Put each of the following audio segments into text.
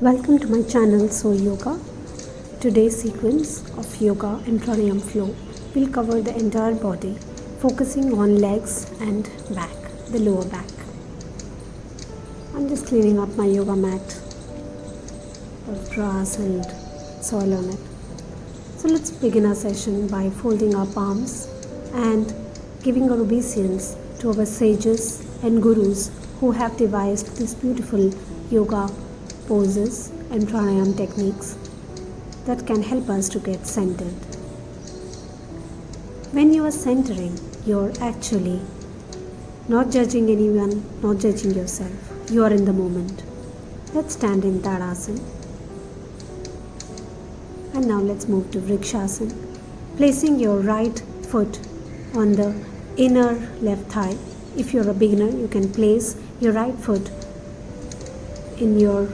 Welcome to my channel So Yoga. Today's sequence of yoga and pranayam flow will cover the entire body, focusing on legs and back, the lower back. I'm just cleaning up my yoga mat of grass and soil on it. So let's begin our session by folding our palms and giving our obeisance to our sages and gurus who have devised this beautiful yoga poses and pranayam techniques that can help us to get centered. When you are centering, you're actually not judging anyone, not judging yourself. You are in the moment. Let's stand in Tadasana. And now let's move to Marichyasana. Placing your right foot on the inner left thigh. If you're a beginner, you can place your right foot in your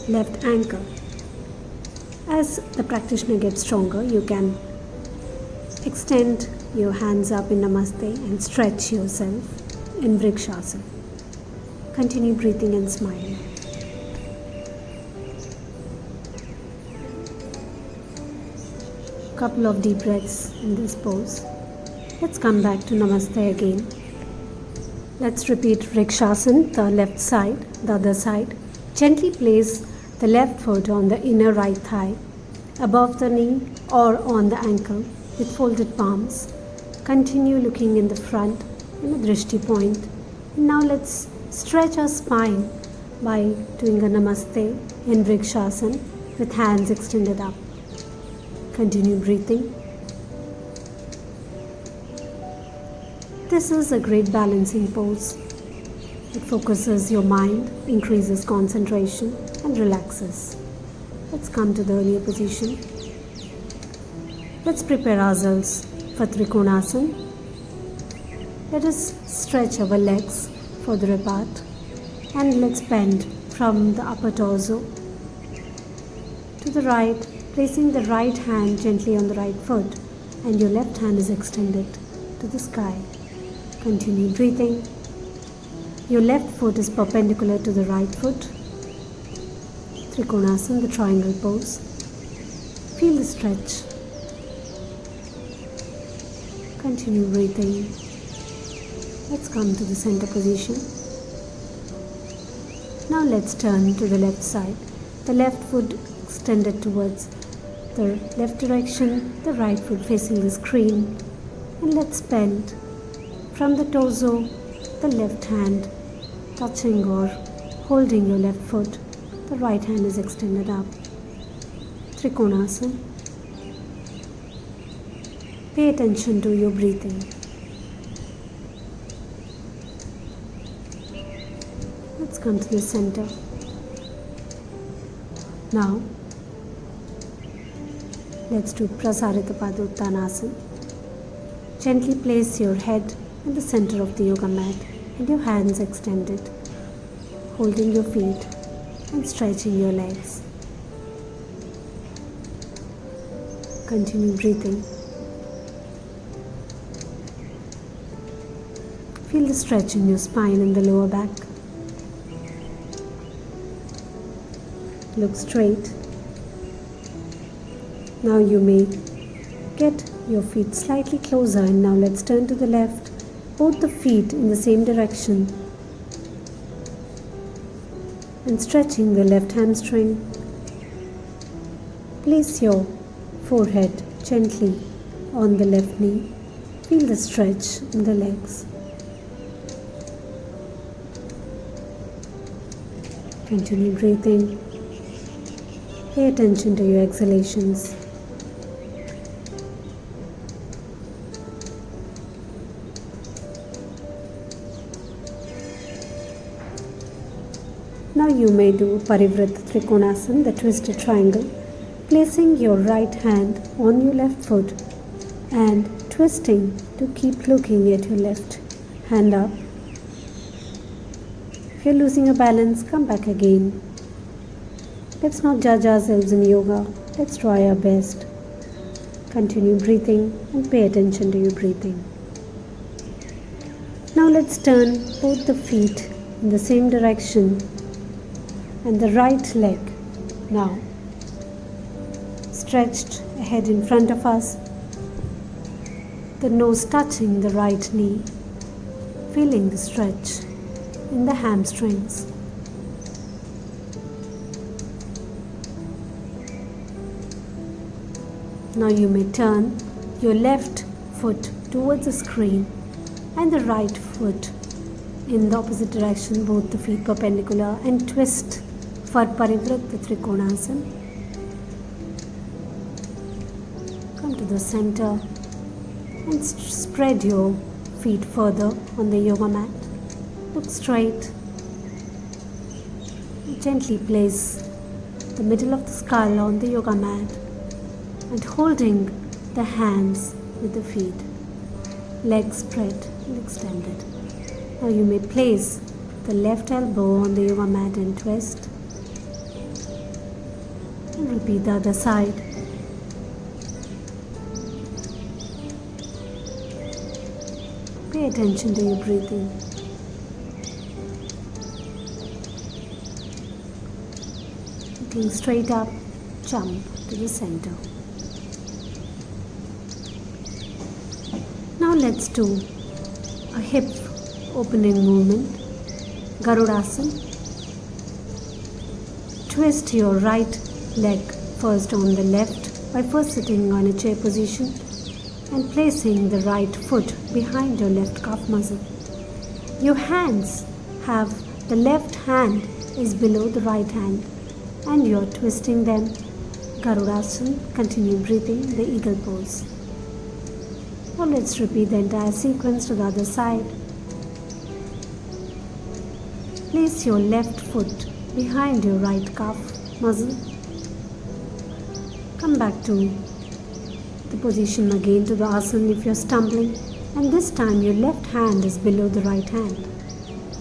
left ankle. As the practitioner gets stronger, you can extend your hands up in Namaste and stretch yourself in Marichyasana. Continue breathing and smiling. Couple of deep breaths in this pose. Let's come back to Namaste again. Let's repeat Marichyasana, the left side, the other side. Gently place the left foot on the inner right thigh, above the knee or on the ankle with folded palms. Continue looking in the front in a drishti point. And now let's stretch our spine by doing a Namaste in Marichyasana with hands extended up. Continue breathing. This is a great balancing pose. It focuses your mind, increases concentration and relaxes. Let's come to the earlier position. Let's prepare ourselves for Trinkonasana. Let us stretch our legs further apart and let's bend from the upper torso to the right, placing the right hand gently on the right foot and your left hand is extended to the sky. Continue breathing. Your left foot is perpendicular to the right foot. Trinkonasana, the triangle pose. Feel the stretch. Continue breathing. Let's come to the center position. Now let's turn to the left side. The left foot extended towards the left direction, the right foot facing the screen. And let's bend from the torso, the left hand touching or holding your left foot, the right hand is extended up. Trinkonasana. Pay attention to your breathing. Let's come to the center. Now, let's do Utkatasana. Gently place your head in the center of the yoga mat and your hands extended, holding your feet and stretching your legs. Continue breathing. Feel the stretch in your spine and the lower back. Look straight. Now you may get your feet slightly closer and now let's turn to the left. Both the feet in the same direction and stretching the left hamstring. Place your forehead gently on the left knee. Feel the stretch in the legs. Continue breathing. Pay attention to your exhalations. Now you may do Parivrtta Trinkonasana, the twisted triangle, placing your right hand on your left foot and twisting to keep looking at your left hand up. If you're losing a balance, come back again. Let's not judge ourselves in yoga. Let's try our best. Continue breathing and pay attention to your breathing. Now let's turn both the feet in the same direction and the right leg Now, stretched ahead in front of us, the nose touching the right knee, feeling the stretch in the hamstrings. Now you may turn your left foot towards the screen and the right foot in the opposite direction, both the feet perpendicular, and twist for Parivritta Trinkonasana. Come to the center and spread your feet further on the yoga mat. Look straight. Gently place the middle of the skull on the yoga mat and holding the hands with the feet, legs spread and extended. Now you may place the left elbow on the yoga mat and twist. And repeat the other side. Pay attention to your breathing. Looking straight up, jump to the center. Now let's do a hip opening movement, Garudasana. Twist your right leg first on the left by first sitting on a chair position and placing the right foot behind your left calf muscle. Your hands have, the left hand is below the right hand and you're twisting them. Garudasana. Continue breathing the eagle pose. Now let's repeat the entire sequence to the other side. Place your left foot behind your right calf muscle. Come back to the position again to the asana if you're stumbling, and this time your left hand is below the right hand.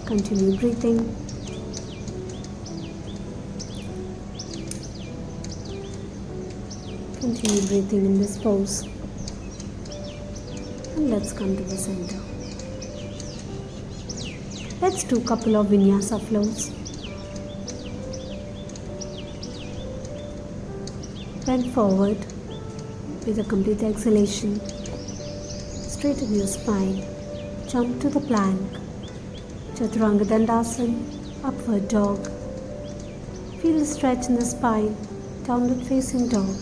Continue breathing. Continue breathing in this pose. And let's come to the center. Let's do a couple of vinyasa flows. Bend forward with a complete exhalation. Straighten your spine. Jump to the plank. Dandasana, upward dog. Feel the stretch in the spine. Downward facing dog.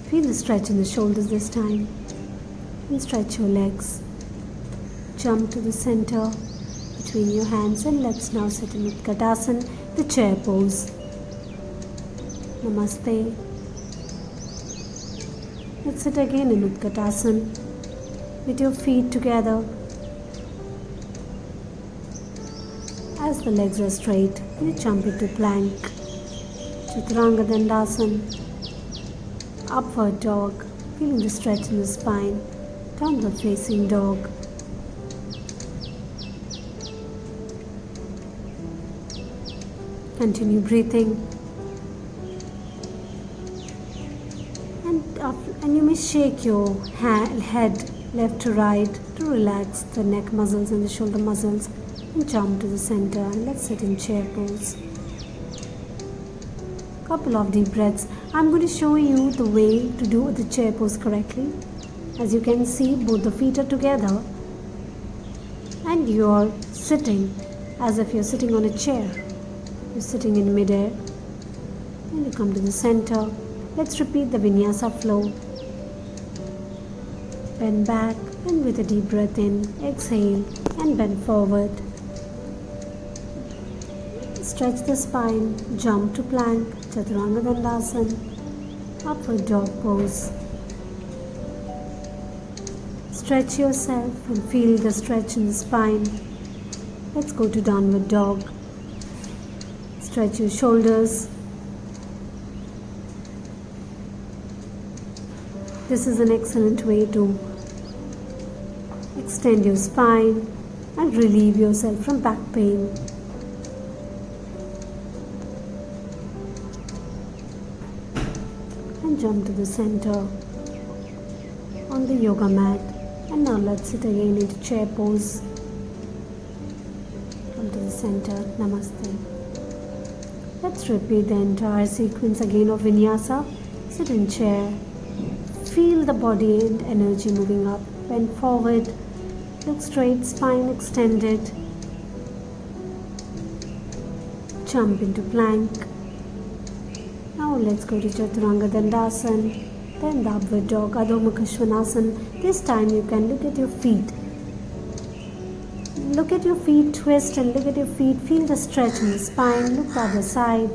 Feel the stretch in the shoulders this time. And stretch your legs. Jump to the center between your hands, and let's now sit in Utkatasana, the chair pose. Namaste. Let's sit again in Utkatasana with your feet together. As the legs are straight, you jump into plank. Dandasana, upward dog, feeling the stretch in the spine. Downward facing dog. Continue breathing. And you may shake your head left to right to relax the neck muscles and the shoulder muscles, and jump to the center, and let's sit in chair pose. Couple of deep breaths. I'm going to show you the way to do the chair pose correctly. As you can see, both the feet are together and you're sitting as if you're sitting on a chair. You're sitting in midair and you come to the center. Let's repeat the vinyasa flow. Bend back and with a deep breath in, exhale and bend forward. Stretch the spine, jump to plank, Dandasana, upward dog pose. Stretch yourself and feel the stretch in the spine. Let's go to downward dog. Stretch your shoulders. This is an excellent way to extend your spine and relieve yourself from back pain. And jump to the center on the yoga mat. And now let's sit again into chair pose. Come to the center. Namaste. Let's repeat the entire sequence again of vinyasa. Sit in chair. Feel the body and energy moving up. Bend forward. Look straight, spine extended. Jump into plank. Now let's go to Chaturanga Dandasana. Then the upward dog, Ardha Matsyendrasana. This time you can look at your feet. Look at your feet, twist and look at your feet. Feel the stretch in the spine. Look the other side.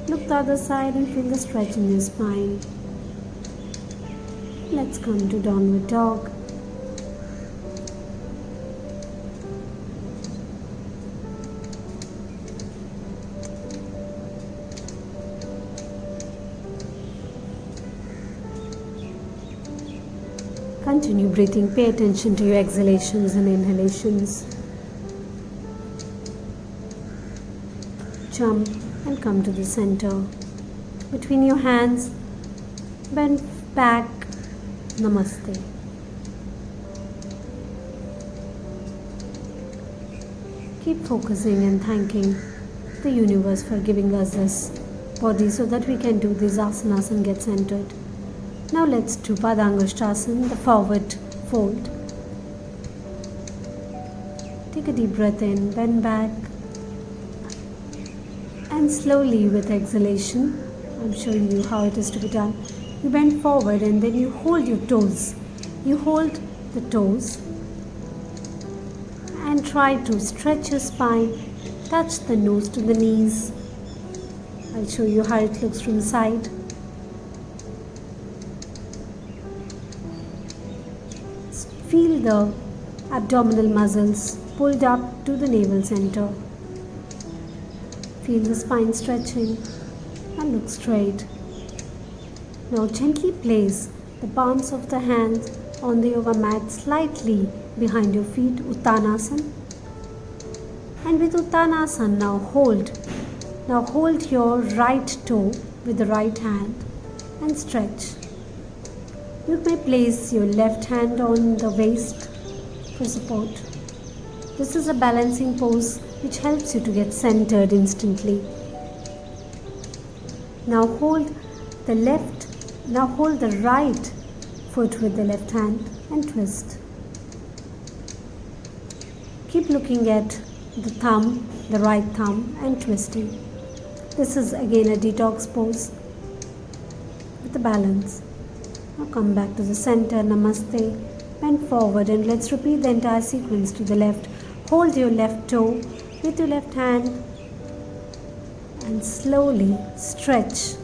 Look the other side and feel the stretch in your spine. Let's come to downward dog. Continue breathing. Pay attention to your exhalations and inhalations. Jump and come to the center. Between your hands, bend back. Namaste. Keep focusing and thanking the universe for giving us this body so that we can do these asanas and get centered. Now let's do Padangusthasana, the forward fold. Take a deep breath in, bend back, and slowly with exhalation, I'm showing you how it is to be done. You bend forward and then you hold your toes. You hold the toes and try to stretch your spine, touch the nose to the knees. I'll show you how it looks from the side. Feel the abdominal muscles pulled up to the navel center. Feel the spine stretching and look straight. Now gently place the palms of the hands on the yoga mat slightly behind your feet, Utkatasana. And with Utkatasana now hold your right toe with the right hand and stretch. You may place your left hand on the waist for support. This is a balancing pose which helps you to get centered instantly. Now hold the right foot with the left hand and twist. Keep looking at the right thumb and twisting. This is again a detox pose with the balance. Now come back to the center, Namaste, bend forward and let's repeat the entire sequence to the left. Hold your left toe with your left hand and slowly stretch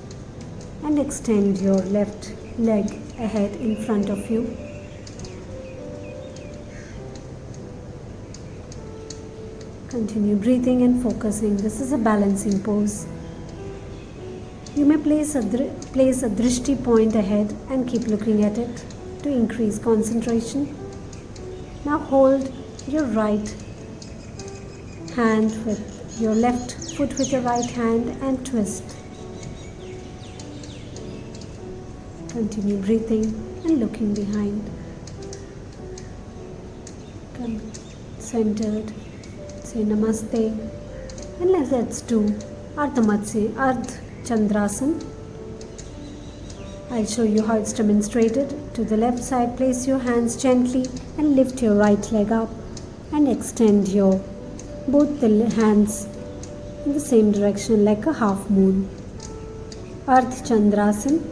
and extend your left leg ahead in front of you. Continue breathing and focusing. This is a balancing pose. You may place a drishti point ahead and keep looking at it to increase concentration. Now hold your right hand with your left foot with your right hand and twist. Continue breathing and looking behind. Come centered. Say Namaste. And let's do Ardha Chandrasana. I'll show you how it's demonstrated. To the left side, place your hands gently and lift your right leg up and extend both the hands in the same direction like a half moon. Ardha Chandrasana.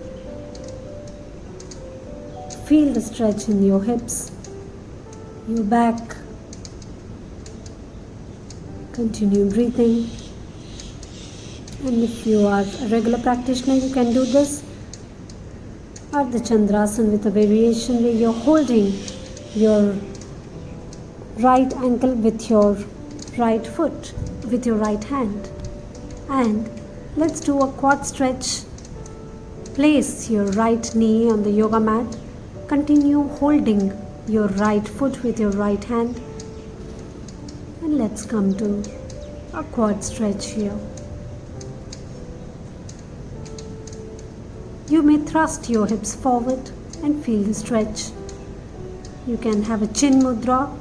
Feel the stretch in your hips, your back. Continue breathing. And if you are a regular practitioner, you can do this Ardha Chandrasana with a variation where you're holding your right ankle with your right foot, with your right hand. And let's do a quad stretch. Place your right knee on the yoga mat. Continue holding your right foot with your right hand. And let's come to a quad stretch here. You may thrust your hips forward and feel the stretch. You can have a chin mudra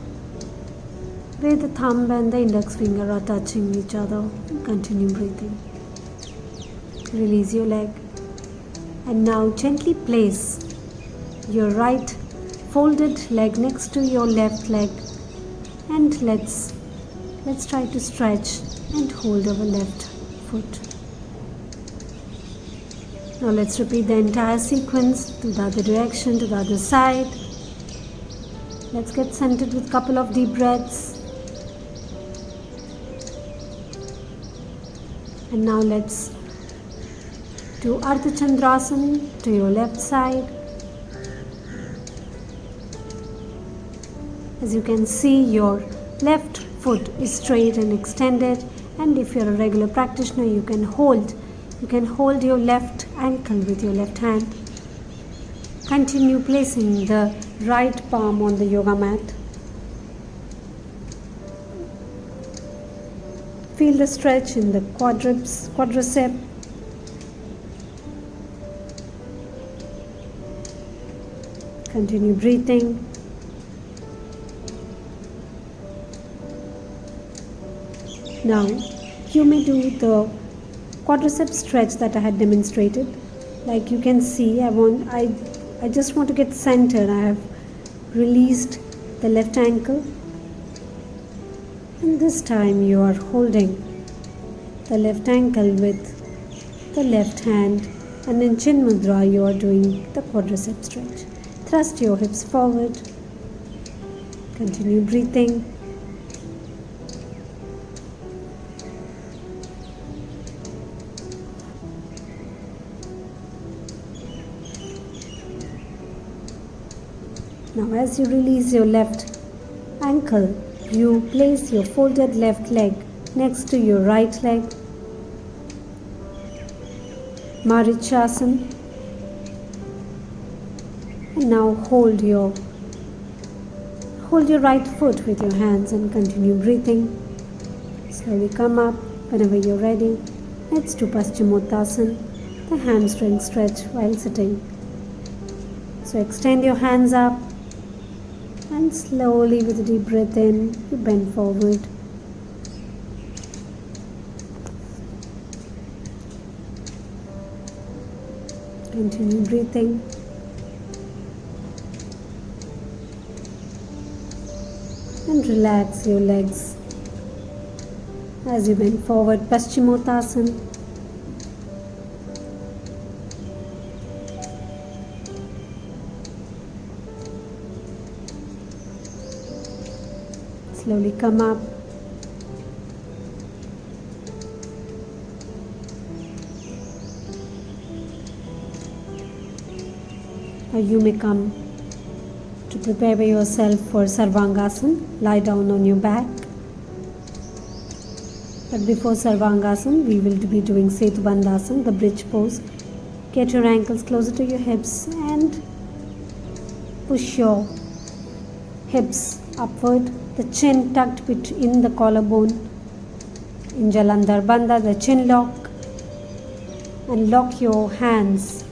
where the thumb and the index finger are touching each other, and continue breathing. Release your leg. And now gently place your right folded leg next to your left leg, and let's try to stretch and hold our left foot. Now let's repeat the entire sequence to the other direction, to the other side. Let's get centered with a couple of deep breaths. And now let's do Ardha Chandrasana to your left side. As you can see, your left foot is straight and extended, and if you're a regular practitioner, you can hold your left ankle with your left hand. Continue placing the right palm on the yoga mat. Feel the stretch in the quadracep. Continue breathing. Now, you may do the quadricep stretch that I had demonstrated. Like you can see, I just want to get centered. I have released the left ankle, and this time you are holding the left ankle with the left hand, and in Chin Mudra you are doing the quadricep stretch. Thrust your hips forward. Continue breathing. Now as you release your left ankle, you place your folded left leg next to your right leg. Marichyasana. And now hold your right foot with your hands and continue breathing. Slowly come up whenever you're ready. Let's do Paschimottasana, the hamstring stretch while sitting. So extend your hands up. And slowly with a deep breath in, you bend forward. Continue breathing. And relax your legs. As you bend forward, Paschimottasana. Slowly come up. Or you may come to prepare yourself for Sarvangasana. Lie down on your back. But before Sarvangasana, we will be doing Sethubandhasana, the bridge pose. Get your ankles closer to your hips and push your hips upward. The chin tucked in the collarbone. In Jalandhar Bandha, the chin lock. And lock your hands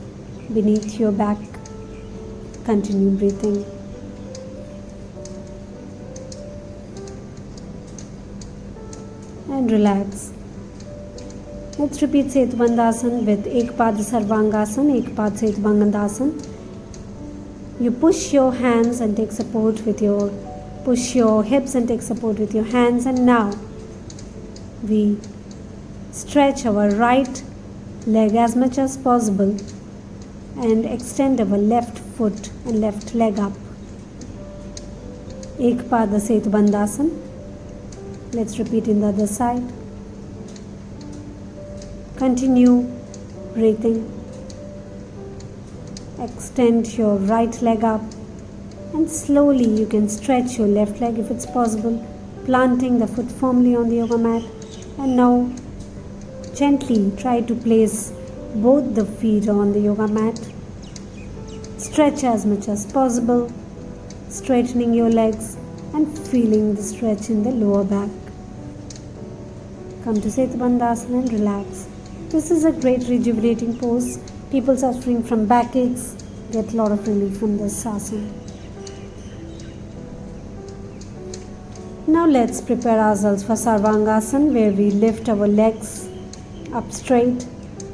beneath your back. Continue breathing. And relax. Let's repeat Sethubandhasana with Ekpada Sarvangasana, Ekpada Sethubandhasana. You push your hands and take support with your Push your hips and take support with your hands, and now we stretch our right leg as much as possible and extend our left foot and left leg up. Ekpada Sethubandhasana. Let's repeat in the other side. Continue breathing. Extend your right leg up. And slowly you can stretch your left leg if it's possible, planting the foot firmly on the yoga mat. And now gently try to place both the feet on the yoga mat. Stretch as much as possible, straightening your legs and feeling the stretch in the lower back. Come to Sethubandhasana and relax. This is a great rejuvenating pose. People suffering from backaches get a lot of relief from this asana. Now let's prepare ourselves for Sarvangasana, where we lift our legs up straight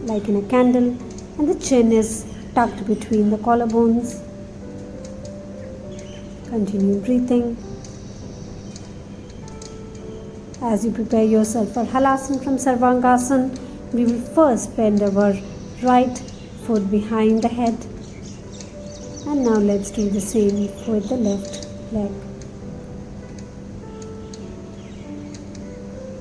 like in a candle and the chin is tucked between the collarbones. Continue breathing. As you prepare yourself for Halasana from Sarvangasana, we will first bend our right foot behind the head. And now let's do the same with the left leg.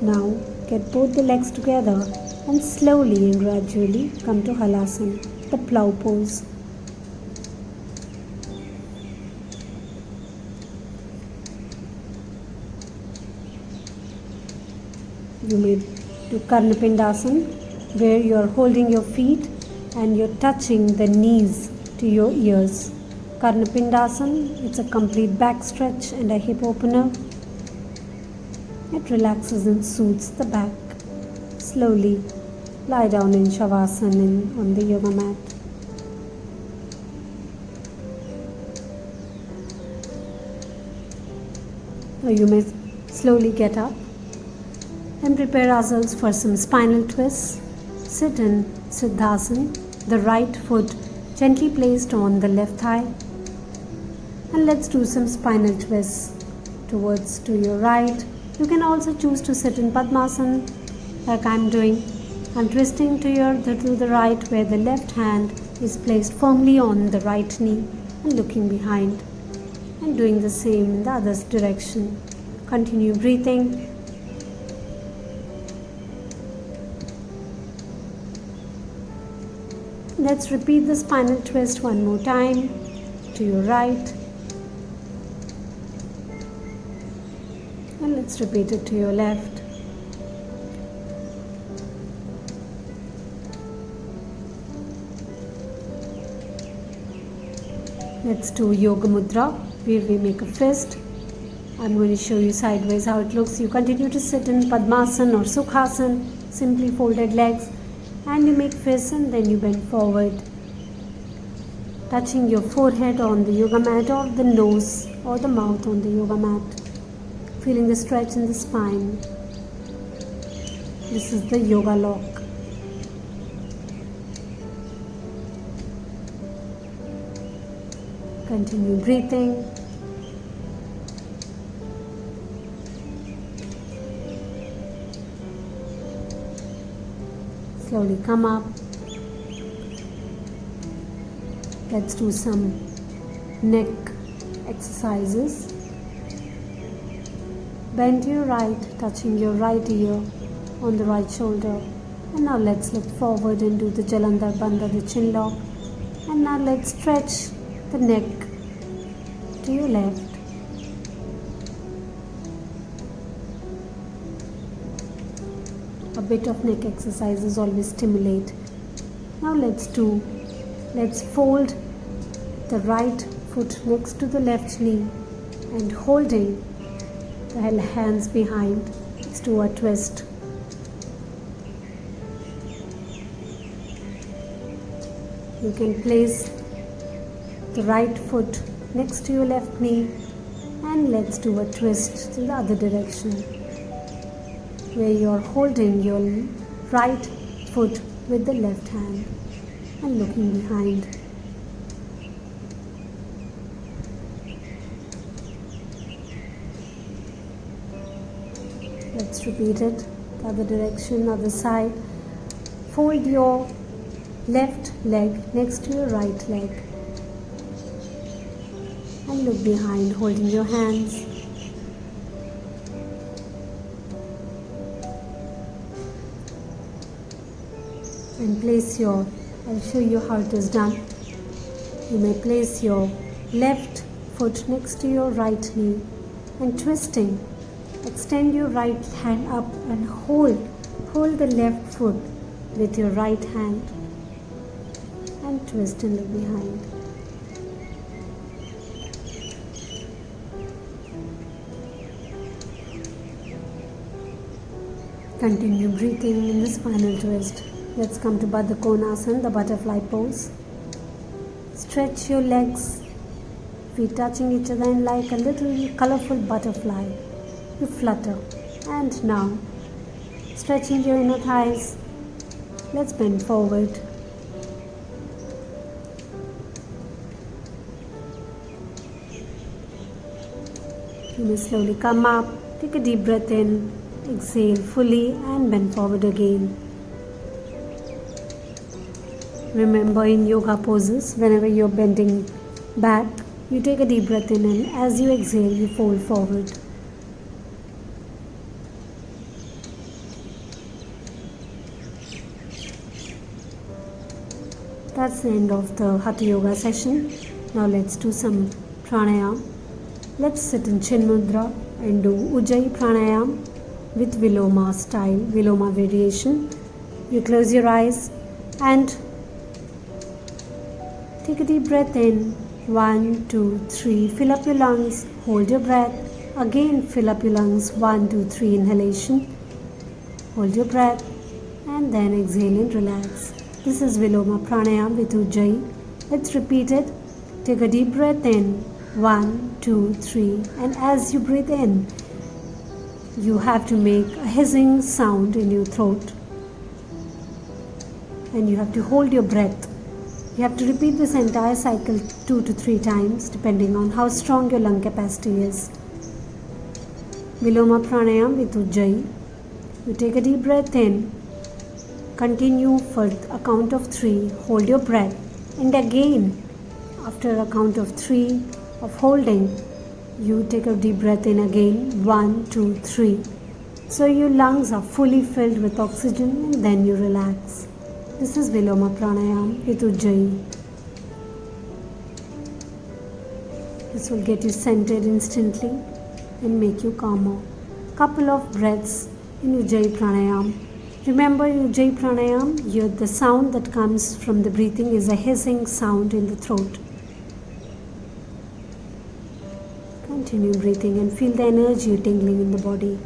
Now get both the legs together and slowly and gradually come to Halasana, the plow pose. You may do Karnapindasana, where you are holding your feet and you're touching the knees to your ears. Karnapindasana, it's a complete back stretch and a hip opener. It relaxes and soothes the back. Slowly lie down in Shavasana on the yoga mat. Now you may slowly get up and prepare ourselves for some spinal twists. Sit in Siddhasana, the right foot gently placed on the left thigh. And let's do some spinal twists towards to your right. You can also choose to sit in Padmasana like I'm doing. I'm twisting to the right, where the left hand is placed firmly on the right knee and looking behind, and doing the same in the other direction. Continue breathing. Let's repeat the spinal twist one more time to your right. And let's repeat it to your left. Let's do Yoga Mudra, where we make a fist. I'm going to show you sideways how it looks. You continue to sit in Padmasana or Sukhasana, simply folded legs, and you make fists and then you bend forward, touching your forehead on the yoga mat or the nose or the mouth on the yoga mat. Feeling the stretch in the spine. This is the yoga lock. Continue breathing. Slowly come up. Let's do some neck exercises. Bend your right, touching your right ear on the right shoulder. And now let's look forward and do the Jalandhar Bandha, the chin lock. And now let's stretch the neck to your left. A bit of neck exercises always stimulate. Now let's fold the right foot next to the left knee and holding the hands behind. Let's do a twist. You can place the right foot next to your left knee and let's do a twist to the other direction, where you are holding your right foot with the left hand and looking behind. Let's repeat it, the other direction, other side. Fold your left leg next to your right leg and look behind, holding your hands. And place I'll show you how it is done. You may place your left foot next to your right knee and twisting. Extend your right hand up and hold the left foot with your right hand and twist and look behind. Continue breathing in the spinal twist. Let's come to Trinkonasana, the butterfly pose. Stretch your legs, feet touching each other in like a little colorful butterfly. you flutter. And now, stretching your inner thighs, let's bend forward. You may slowly come up, take a deep breath in, exhale fully and bend forward again. Remember, in yoga poses, whenever you're bending back, you take a deep breath in and as you exhale, you fold forward. That's the end of the Hatha Yoga session. Now let's do some pranayam. Let's sit in Chin Mudra and do Ujjayi Pranayam with Viloma style, Viloma variation. You close your eyes and take a deep breath in. 1, 2, 3. Fill up your lungs. Hold your breath. Again fill up your lungs. 1, 2, 3. Inhalation. Hold your breath and then exhale and relax. This is Viloma Pranayam with Ujjayi. Let's repeat it. Take a deep breath in. 1, 2, 3. And as you breathe in, you have to make a hissing sound in your throat. And you have to hold your breath. You have to repeat this entire cycle 2 to 3 times depending on how strong your lung capacity is. Viloma Pranayam with Ujjayi. You take a deep breath in. Continue for a count of 3. Hold your breath. And again, after a count of 3 of holding, you take a deep breath in again. 1, 2, 3. So your lungs are fully filled with oxygen and then you relax. This is Viloma Pranayam with Ujjayi. This will get you centered instantly and make you calmer. Couple of breaths in Ujjayi Pranayam. Remember, in Ujjayi Pranayam, the sound that comes from the breathing is a hissing sound in the throat. Continue breathing and feel the energy tingling in the body.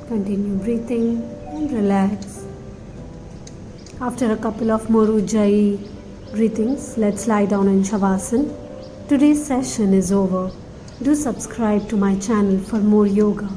Continue breathing and relax. After a couple of more Ujjayi breathings, let's lie down in Shavasana. Today's session is over. Do subscribe to my channel for more yoga.